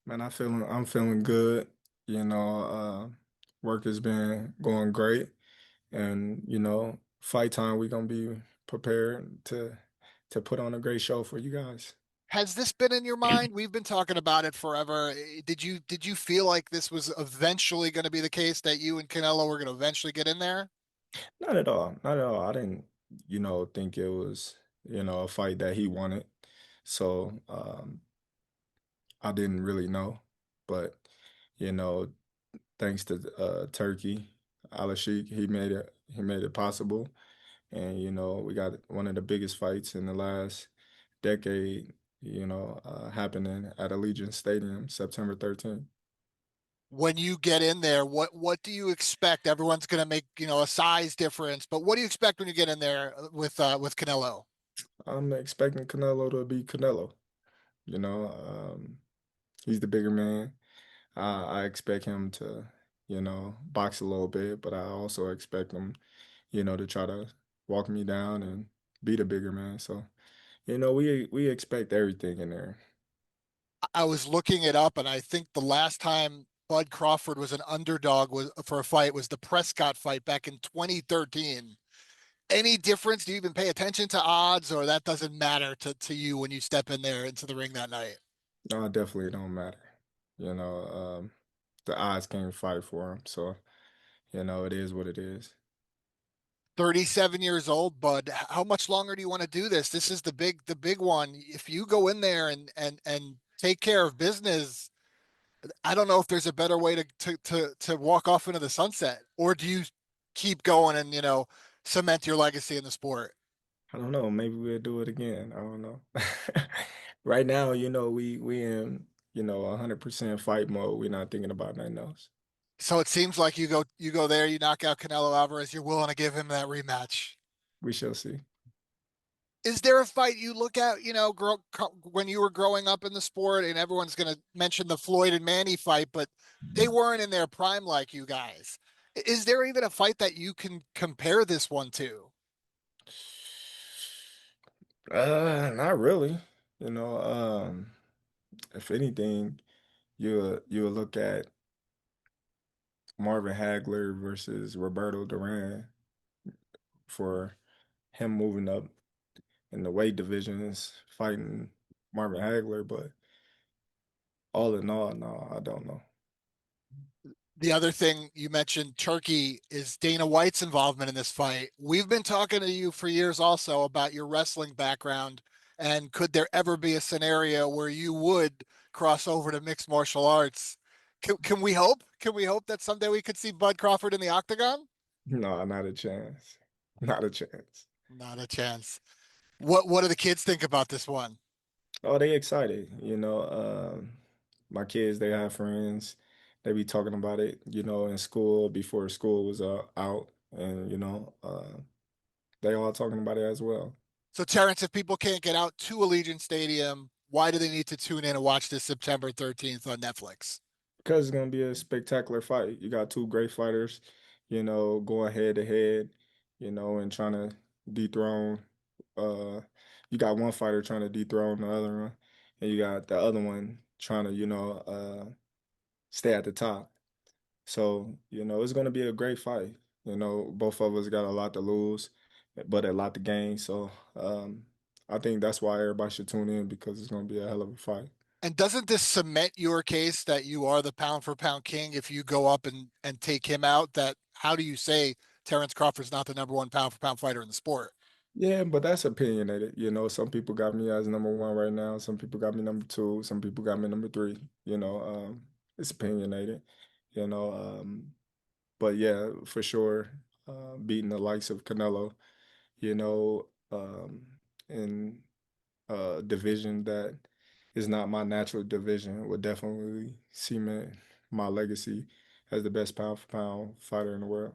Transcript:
Man, I'm feeling good. You know, work has been going great, and fight time we gonna be prepared to put on a great show for you guys. Has this been in your mind? We've been talking about it forever. Did you feel like this was eventually going to be the case that you and Canelo were going to eventually get in there? Not at all, not at all. I didn't, think it was, a fight that he wanted. So I didn't really know, but you know, thanks to Turkey, Alashik, he made it possible. And we got one of the biggest fights in the last decade, happening at Allegiant Stadium, September 13th. When you get in there, what do you expect? Everyone's going to make, a size difference, but what do you expect when you get in there with Canelo? I'm expecting Canelo to be Canelo. You know, he's the bigger man. I expect him to, box a little bit, but I also expect him, to try to walk me down and be the bigger man. So, we expect everything in there. I was looking it up, and I think the last time Bud Crawford was an underdog for a fight was the Prescott fight back in 2013. Any difference? Do you even pay attention to odds, or that doesn't matter to you when you step in there into the ring that night? No, it definitely don't matter. The odds can't fight for him. So, it is what it is. 37 years old, Bud. How much longer do you want to do this? This is the big one. If you go in there and take care of business, I don't know if there's a better way to walk off into the sunset, or do you keep going and cement your legacy in the sport? I don't know. Maybe we'll do it again. I don't know. Right now, we in, 100% fight mode. We're not thinking about nothing else. So it seems like you go there, you knock out Canelo Alvarez, you're willing to give him that rematch. We shall see. Is there a fight you look at, when you were growing up in the sport, and everyone's going to mention the Floyd and Manny fight, but they weren't in their prime like you guys. Is there even a fight that you can compare this one to? Not really. You know, if anything, you'll look at Marvin Hagler versus Roberto Duran for him moving up in the weight divisions, fighting Marvin Hagler. But all in all, no, I don't know. The other thing you mentioned, Turkey, is Dana White's involvement in this fight. We've been talking to you for years also about your wrestling background, and could there ever be a scenario where you would cross over to mixed martial arts? Can we hope? Can we hope that someday we could see Bud Crawford in the octagon? No, not a chance. Not a chance. Not a chance. What do the kids think about this one? Oh, they excited. My kids, they have friends. They be talking about it, in school before school was out, and they all talking about it as well. So, Terrence, if people can't get out to Allegiant Stadium, why do they need to tune in and watch this September 13th on Netflix? Because it's gonna be a spectacular fight. You got two great fighters, going head to head, and trying to dethrone. Uh, you got one fighter trying to dethrone the other one, and you got the other one trying to, stay at the top. So, it's going to be a great fight. Both of us got a lot to lose, but a lot to gain. So, I think that's why everybody should tune in because it's going to be a hell of a fight. And doesn't this cement your case that you are the pound for pound king if you go up and take him out? That how do you say Terence Crawford's not the number one pound for pound fighter in the sport? Yeah, but that's opinionated. Some people got me as number one right now. Some people got me number two. Some people got me number three. It's opinionated, you know. But yeah, for sure, beating the likes of Canelo, in division that is not my natural division would definitely cement my legacy as the best pound for pound fighter in the world.